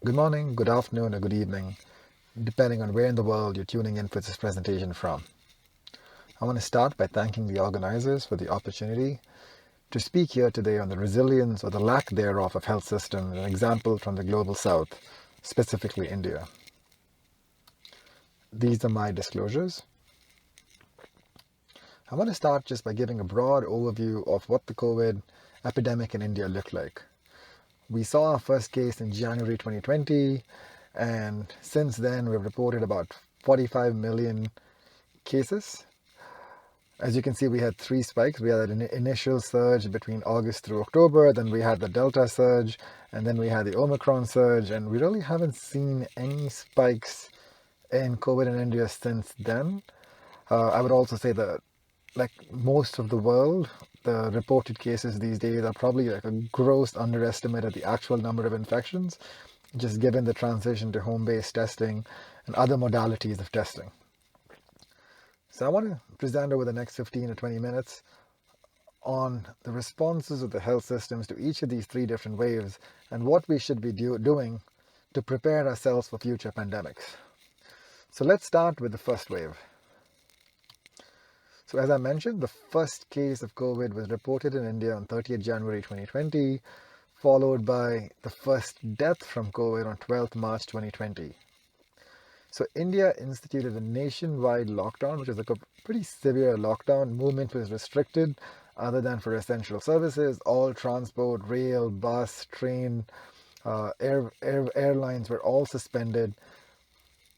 Good morning, good afternoon, or good evening, depending on where in the world you're tuning in for this presentation from. I want to start by thanking the organizers for the opportunity to speak here today on the resilience or the lack thereof of health systems, an example from the global south, specifically India. These are my disclosures. I want to start just by giving a broad overview of what the COVID epidemic in India looked like. We saw our first case in January 2020, and since then we've reported about 45 million cases. As you can see, we had three spikes. We had an initial surge between August through October, then we had the Delta surge, and then we had the Omicron surge, and we really haven't seen any spikes in COVID in India since then. I would also say that, like most of the world, the reported cases these days are probably like a gross underestimate of the actual number of infections, just given the transition to home-based testing and other modalities of testing. So I want to present over the next 15 to 20 minutes on the responses of the health systems to each of these three different waves and what we should be doing to prepare ourselves for future pandemics. So let's start with the first wave. So as I mentioned, the first case of COVID was reported in India on 30th January 2020, followed by the first death from COVID on 12th March 2020. So India instituted a nationwide lockdown, which was like a pretty severe lockdown. Movement was restricted other than for essential services. All transport, rail, bus, train, airlines were all suspended.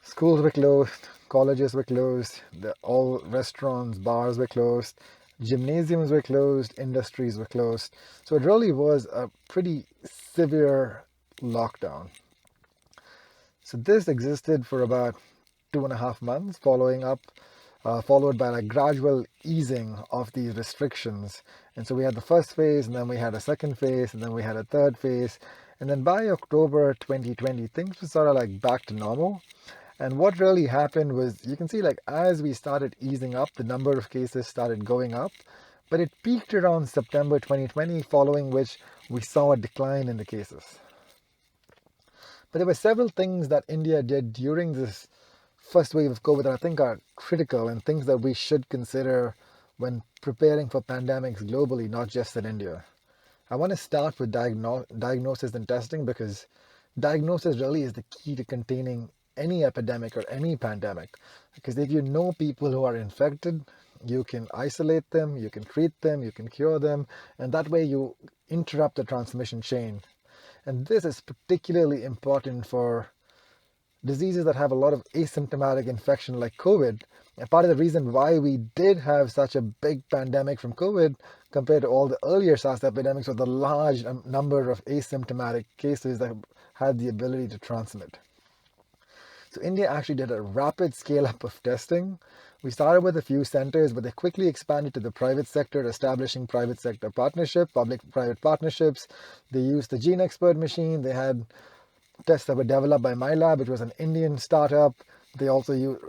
Schools were closed, colleges were closed, all restaurants, bars were closed, gymnasiums were closed, industries were closed. So it really was a pretty severe lockdown. So this existed for about 2.5 months, followed by a gradual easing of these restrictions. And so we had the first phase, and then we had a second phase, and then we had a third phase. And then by October 2020, things were sort of like back to normal. And what really happened was, you can see like as we started easing up, the number of cases started going up, but it peaked around September 2020, following which we saw a decline in the cases. But there were several things that India did during this first wave of COVID that I think are critical and things that we should consider when preparing for pandemics globally, not just in India. I want to start with diagnosis and testing, because diagnosis really is the key to containing any epidemic or any pandemic. Because if you know people who are infected, you can isolate them, you can treat them, you can cure them, and that way you interrupt the transmission chain. And this is particularly important for diseases that have a lot of asymptomatic infection like COVID. And part of the reason why we did have such a big pandemic from COVID compared to all the earlier SARS epidemics was the large number of asymptomatic cases that had the ability to transmit. So India actually did a rapid scale up of testing. We started with a few centers, but they quickly expanded to the private sector, establishing private sector partnership, public-private partnerships. They used the GeneXpert machine. They had tests that were developed by my lab, which was an Indian startup. They also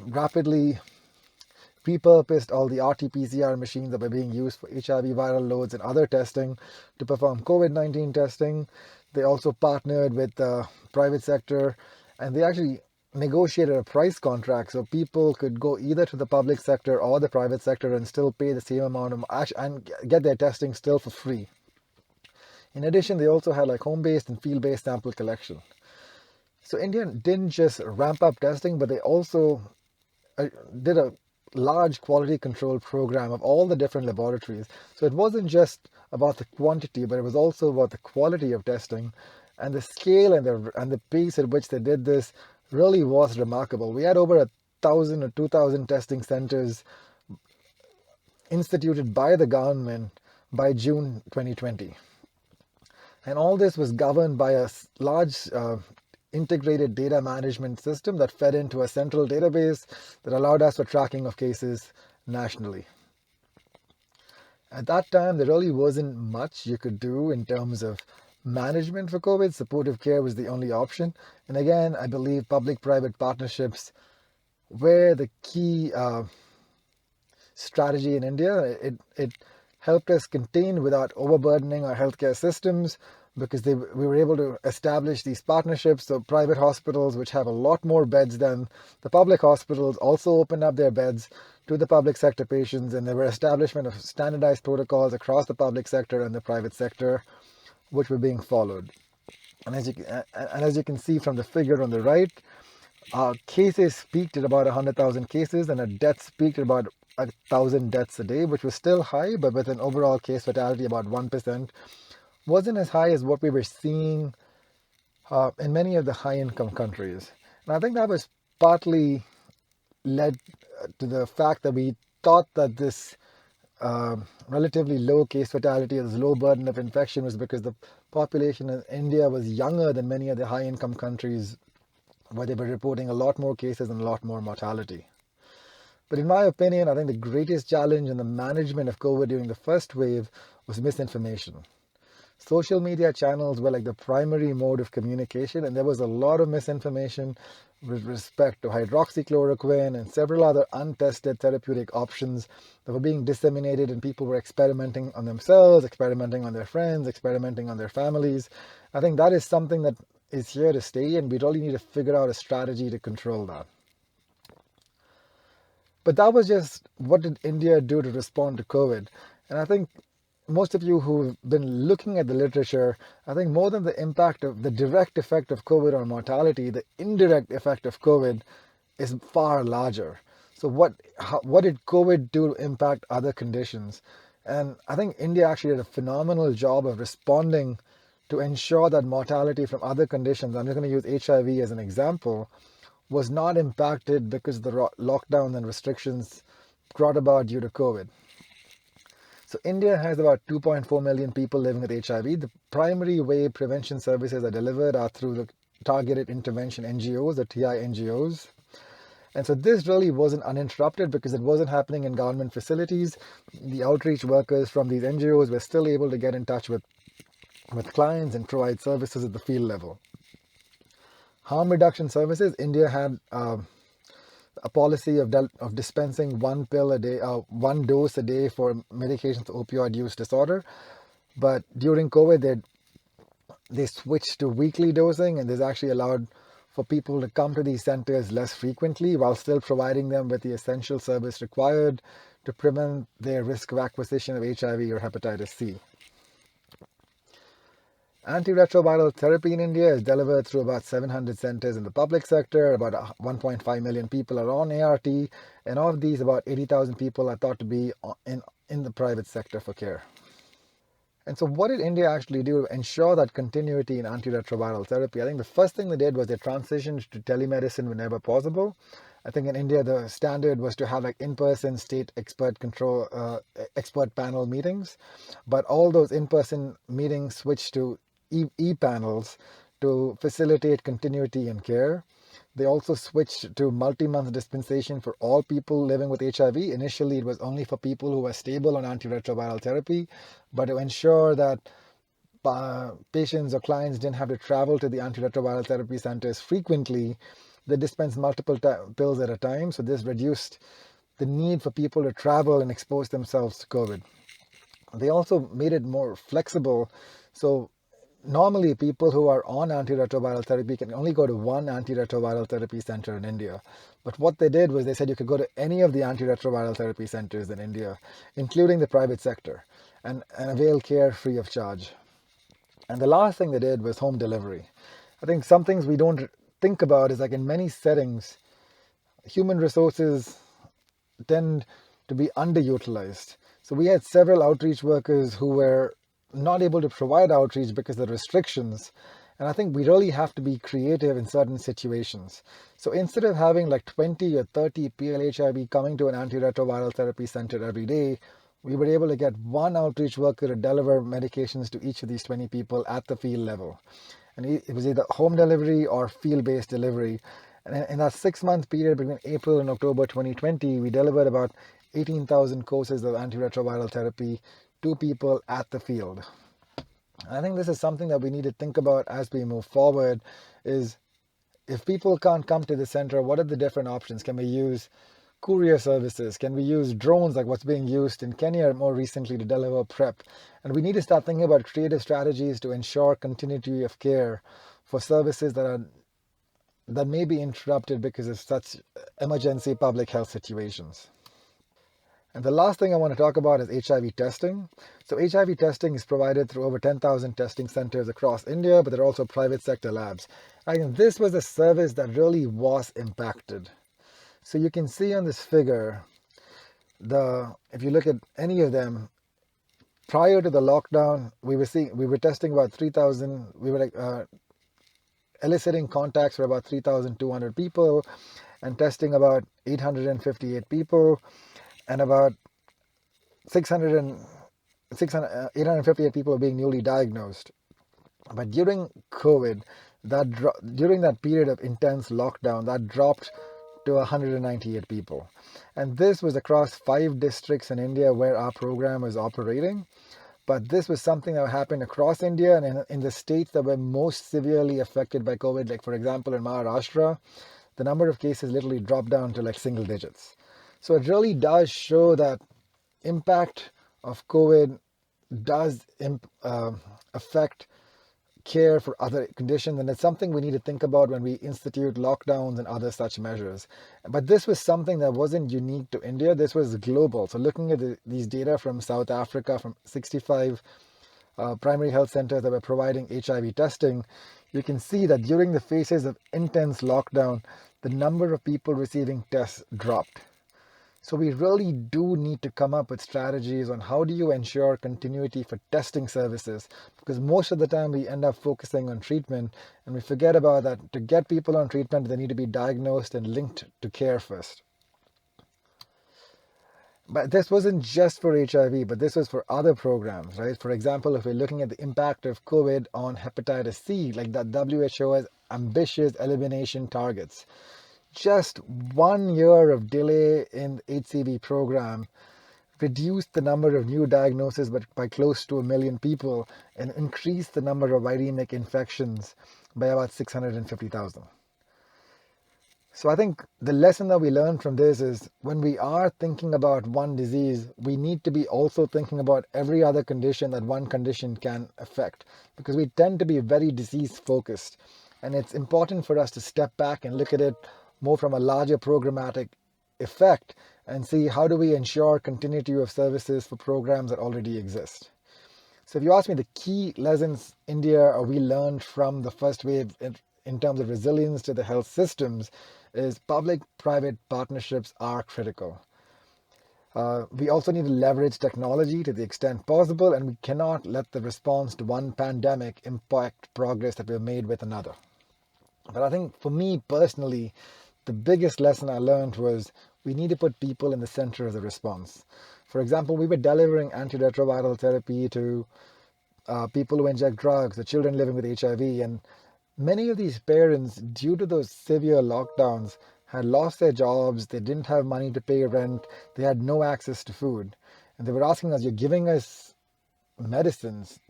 rapidly repurposed all the RT-PCR machines that were being used for HIV viral loads and other testing to perform COVID-19 testing. They also partnered with the private sector, and they actually negotiated a price contract so people could go either to the public sector or the private sector and still pay the same amount of and get their testing still for free. In addition, they also had like home-based and field-based sample collection. So India didn't just ramp up testing, but they also did a large quality control program of all the different laboratories. So it wasn't just about the quantity, but it was also about the quality of testing, and the scale and the pace at which they did this really was remarkable. We had over 1,000 or 2,000 testing centers instituted by the government by June 2020. And all this was governed by a large integrated data management system that fed into a central database that allowed us for tracking of cases nationally. At that time, there really wasn't much you could do in terms of management for COVID. Supportive care was the only option. And again, I believe public-private partnerships were the key strategy in India. It helped us contain without overburdening our healthcare systems, because we were able to establish these partnerships. So private hospitals, which have a lot more beds than the public hospitals, also opened up their beds to the public sector patients, and there were establishment of standardized protocols across the public sector and the private sector, which were being followed. And as you can see from the figure on the right, cases peaked at about 100,000 cases, and our deaths peaked at about 1,000 deaths a day, which was still high, but with an overall case fatality about 1%, wasn't as high as what we were seeing in many of the high-income countries. And I think that was partly led to the fact that we thought that this relatively low case fatality or this low burden of infection was because the population in India was younger than many of the high-income countries, where they were reporting a lot more cases and a lot more mortality. But in my opinion, I think the greatest challenge in the management of COVID during the first wave was misinformation. Social media channels were like the primary mode of communication, and there was a lot of misinformation with respect to hydroxychloroquine and several other untested therapeutic options that were being disseminated, and people were experimenting on themselves, experimenting on their friends, experimenting on their families. I think that is something that is here to stay, and we really need to figure out a strategy to control that. But that was just what did India do to respond to COVID. And I think most of you who've been looking at the literature, I think more than the impact of the direct effect of COVID on mortality, the indirect effect of COVID is far larger. So what did COVID do to impact other conditions? And I think India actually did a phenomenal job of responding to ensure that mortality from other conditions, I'm just going to use HIV as an example, was not impacted because of the lockdown and restrictions brought about due to COVID. So India has about 2.4 million people living with HIV. The primary way prevention services are delivered are through the targeted intervention NGOs, the TI NGOs. And so this really wasn't uninterrupted because it wasn't happening in government facilities. The outreach workers from these NGOs were still able to get in touch with clients and provide services at the field level. Harm reduction services, India had a policy of dispensing one pill a day, one dose a day for medications for opioid use disorder. But during COVID, they switched to weekly dosing, and this actually allowed for people to come to these centers less frequently while still providing them with the essential service required to prevent their risk of acquisition of HIV or hepatitis C. Antiretroviral therapy in India is delivered through about 700 centers in the public sector. About 1.5 million people are on ART, and of these, about 80,000 people are thought to be in the private sector for care. And so what did India actually do to ensure that continuity in antiretroviral therapy? I think the first thing they did was they transitioned to telemedicine whenever possible. I think in India, the standard was to have like in-person state expert panel meetings, but all those in-person meetings switched to e-panels to facilitate continuity in care. They also switched to multi-month dispensation for all people living with HIV. Initially, it was only for people who were stable on antiretroviral therapy, but to ensure that patients or clients didn't have to travel to the antiretroviral therapy centers frequently, they dispensed multiple pills at a time. So this reduced the need for people to travel and expose themselves to COVID. They also made it more flexible. So normally, people who are on antiretroviral therapy can only go to one antiretroviral therapy center in India. But what they did was they said you could go to any of the antiretroviral therapy centers in India, including the private sector, and avail care free of charge. And the last thing they did was home delivery. I think some things we don't think about is like in many settings, human resources tend to be underutilized. So we had several outreach workers who were not able to provide outreach because of the restrictions. And I think we really have to be creative in certain situations. So instead of having like 20 or 30 PLHIV coming to an antiretroviral therapy center every day, we were able to get one outreach worker to deliver medications to each of these 20 people at the field level. And it was either home delivery or field-based delivery. And in that 6-month period between April and October 2020, we delivered about 18,000 courses of antiretroviral therapy to people at the field. And I think this is something that we need to think about as we move forward, is if people can't come to the center, what are the different options? Can we use courier services? Can we use drones like what's being used in Kenya more recently to deliver PrEP? And we need to start thinking about creative strategies to ensure continuity of care for services that may be interrupted because of such emergency public health situations. And the last thing I want to talk about is HIV testing. So HIV testing is provided through over 10,000 testing centers across India, but there are also private sector labs. I think this was a service that really was impacted. So you can see on this figure, if you look at any of them, prior to the lockdown, we were testing about 3,000. We were eliciting contacts for about 3,200 people, and testing about 858 people, and about 858 people are being newly diagnosed. But during COVID, during that period of intense lockdown, that dropped to 198 people. And this was across 5 districts in India where our program was operating. But this was something that happened across India and in the states that were most severely affected by COVID. Like, for example, in Maharashtra, the number of cases literally dropped down to like single digits. So it really does show that impact of COVID does affect care for other conditions, and it's something we need to think about when we institute lockdowns and other such measures. But this was something that wasn't unique to India. This was global. So looking at these data from South Africa, from 65 primary health centers that were providing HIV testing, you can see that during the phases of intense lockdown, the number of people receiving tests dropped. So we really do need to come up with strategies on how do you ensure continuity for testing services, because most of the time we end up focusing on treatment and we forget about that to get people on treatment, they need to be diagnosed and linked to care first. But this wasn't just for HIV, but this was for other programs, right? For example, if we're looking at the impact of COVID on hepatitis C, like that WHO has ambitious elimination targets. Just 1 year of delay in the HCV program reduced the number of new diagnoses by close to 1 million people and increased the number of viremic infections by about 650,000. So I think the lesson that we learned from this is when we are thinking about one disease, we need to be also thinking about every other condition that one condition can affect, because we tend to be very disease focused. And it's important for us to step back and look at it more from a larger programmatic effect and see how do we ensure continuity of services for programs that already exist. So if you ask me the key lessons India or we learned from the first wave in terms of resilience to the health systems is public-private partnerships are critical. We also need to leverage technology to the extent possible, and we cannot let the response to one pandemic impact progress that we've made with another. But I think for me personally, the biggest lesson I learned was we need to put people in the center of the response. For example, we were delivering antiretroviral therapy to people who inject drugs, the children living with HIV, and many of these parents, due to those severe lockdowns, had lost their jobs, they didn't have money to pay rent, they had no access to food. And they were asking us, you're giving us medicines,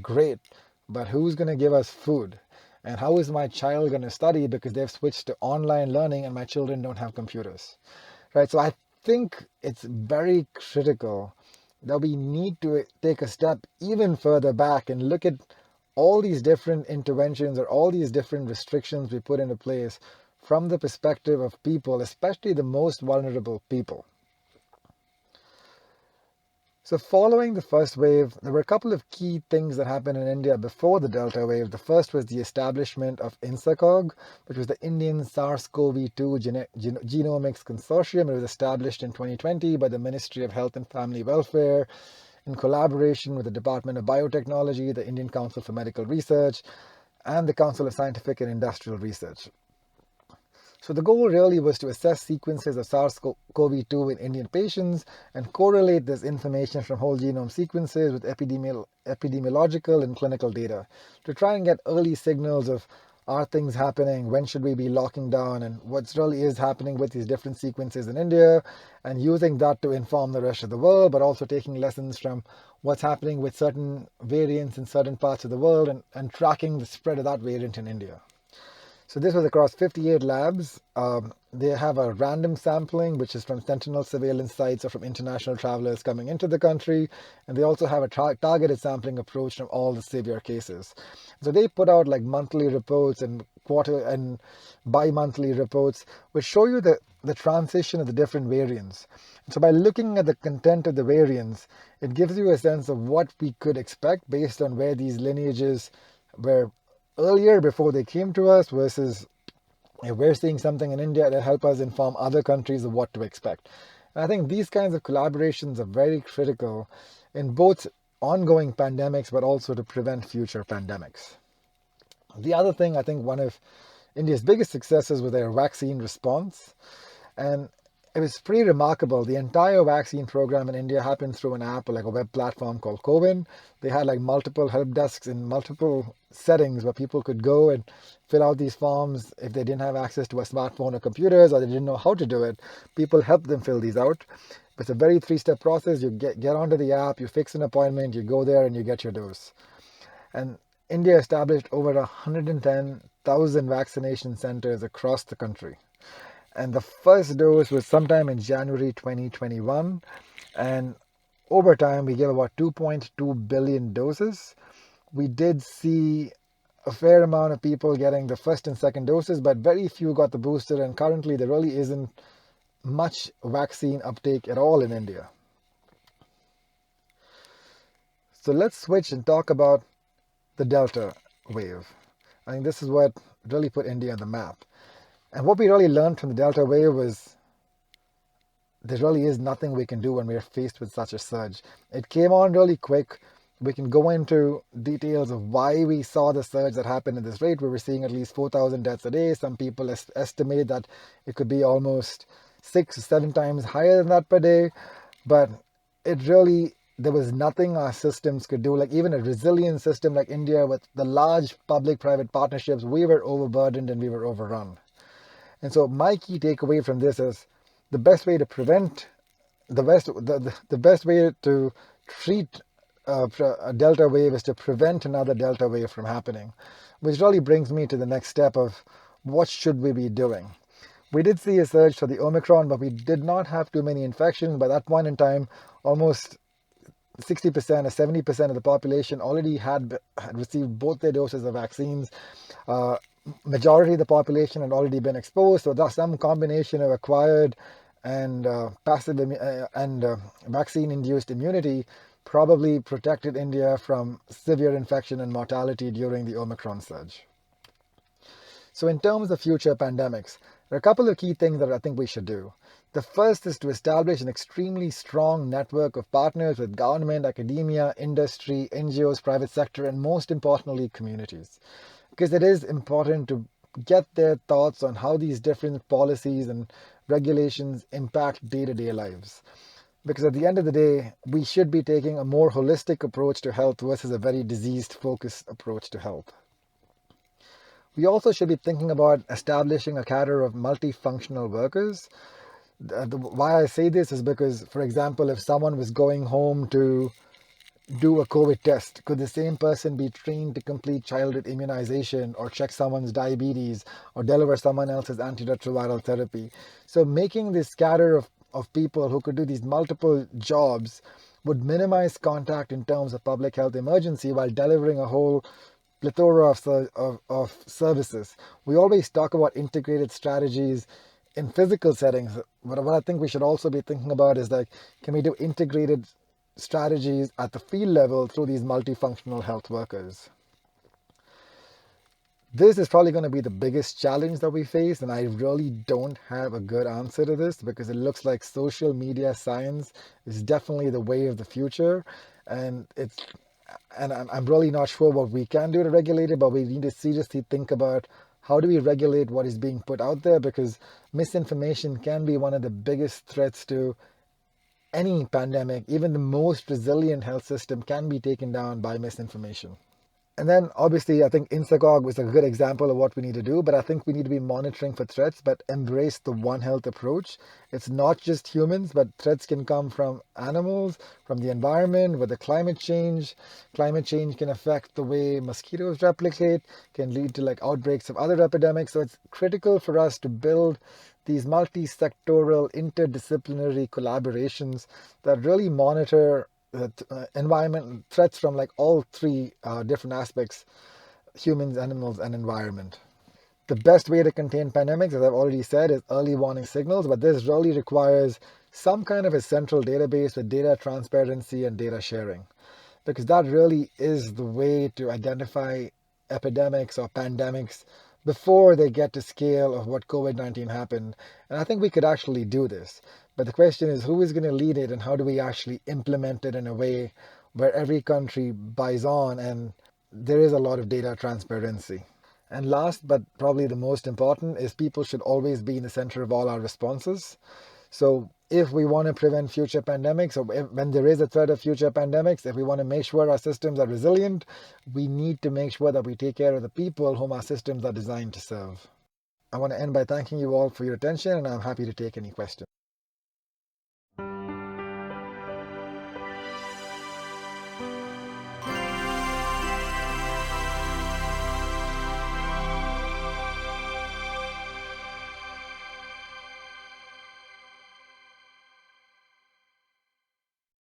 great, but who's going to give us food? And how is my child going to study because they've switched to online learning and my children don't have computers, right? So I think it's very critical that we need to take a step even further back and look at all these different interventions or all these different restrictions we put into place from the perspective of people, especially the most vulnerable people. So following the first wave, there were a couple of key things that happened in India before the Delta wave. The first was the establishment of INSACOG, which was the Indian SARS-CoV-2 Genomics Consortium. It was established in 2020 by the Ministry of Health and Family Welfare in collaboration with the Department of Biotechnology, the Indian Council for Medical Research, and the Council of Scientific and Industrial Research. So the goal really was to assess sequences of SARS-CoV-2 in Indian patients and correlate this information from whole genome sequences with epidemiological and clinical data to try and get early signals of are things happening, when should we be locking down, and what really is happening with these different sequences in India, and using that to inform the rest of the world, but also taking lessons from what's happening with certain variants in certain parts of the world and tracking the spread of that variant in India. So this was across 58 labs. They have a random sampling, which is from sentinel surveillance sites or from international travelers coming into the country. And they also have a targeted sampling approach from all the severe cases. So they put out like monthly reports and quarter and bi-monthly reports, which show you the transition of the different variants. So by looking at the content of the variants, it gives you a sense of what we could expect based on where these lineages were earlier before they came to us versus if we're seeing something in India that help us inform other countries of what to expect. And I think these kinds of collaborations are very critical in both ongoing pandemics but also to prevent future pandemics. The other thing, I think one of India's biggest successes was their vaccine response. And it was pretty remarkable. The entire vaccine program in India happened through an app, like a web platform called CoWIN. They had like multiple help desks in multiple settings where people could go and fill out these forms if they didn't have access to a smartphone or computers or they didn't know how to do it. People helped them fill these out. It's a very three-step process. You get onto the app, you fix an appointment, you go there and you get your dose. And India established over 110,000 vaccination centers across the country. And the first dose was sometime in January 2021. And over time, we gave about 2.2 billion doses. We did see a fair amount of people getting the first and second doses, but very few got the booster. And currently, there really isn't much vaccine uptake at all in India. So let's switch and talk about the Delta wave. I think this is what really put India on the map. And what we really learned from the Delta wave was there really is nothing we can do when we are faced with such a surge. It came on really quick. We can go into details of why we saw the surge that happened at this rate. We were seeing at least 4,000 deaths a day. Some people estimate that it could be almost 6 or 7 times higher than that per day. But there was nothing our systems could do. Like even a resilient system like India with the large public-private partnerships, we were overburdened and we were overrun. And so my key takeaway from this is the best way to prevent, the best way to treat a Delta wave is to prevent another Delta wave from happening, which really brings me to the next step of what should we be doing. We did see a surge for the Omicron, but we did not have too many infections. By that point in time, almost 60% or 70% of the population already had received both their doses of vaccines. Majority of the population had already been exposed, so there's some combination of acquired and passive and vaccine-induced immunity probably protected India from severe infection and mortality during the Omicron surge. So in terms of future pandemics, there are a couple of key things that I think we should do. The first is to establish an extremely strong network of partners with government, academia, industry, NGOs, private sector, and most importantly, communities. Because it is important to get their thoughts on how these different policies and regulations impact day-to-day lives. Because at the end of the day, we should be taking a more holistic approach to health versus a very disease-focused approach to health. We also should be thinking about establishing a cadre of multifunctional workers. Why I say this is because, for example, if someone was going home to do a COVID test, could the same person be trained to complete childhood immunization or check someone's diabetes or deliver someone else's antiretroviral therapy? So making this cadre of people who could do these multiple jobs would minimize contact in terms of public health emergency while delivering a whole plethora of services. We always talk about integrated strategies in physical settings, but what I think we should also be thinking about is like, can we do integrated strategies at the field level through these multifunctional health workers? This is probably going to be the biggest challenge that we face, and I really don't have a good answer to this because it looks like social media science is definitely the way of the future, and I'm really not sure what we can do to regulate it, but we need to seriously think about how do we regulate what is being put out there, because misinformation can be one of the biggest threats to any pandemic. Even the most resilient health system can be taken down by misinformation. And then obviously, I think Instacog was a good example of what we need to do, but I think we need to be monitoring for threats, but embrace the One Health approach. It's not just humans, but threats can come from animals, from the environment, with the climate change. Climate change can affect the way mosquitoes replicate, can lead to like outbreaks of other epidemics. So it's critical for us to build these multi-sectoral, interdisciplinary collaborations that really monitor environment threats from like all three different aspects: humans, animals, and environment. The best way to contain pandemics, as I've already said, is early warning signals, but this really requires some kind of a central database with data transparency and data sharing, because that really is the way to identify epidemics or pandemics before they get to scale of what COVID-19 happened. And I think we could actually do this. But the question is, who is going to lead it and how do we actually implement it in a way where every country buys on and there is a lot of data transparency. And last, but probably the most important, is people should always be in the center of all our responses. So if we want to prevent future pandemics, or when there is a threat of future pandemics, if we want to make sure our systems are resilient, we need to make sure that we take care of the people whom our systems are designed to serve. I want to end by thanking you all for your attention, and I'm happy to take any questions.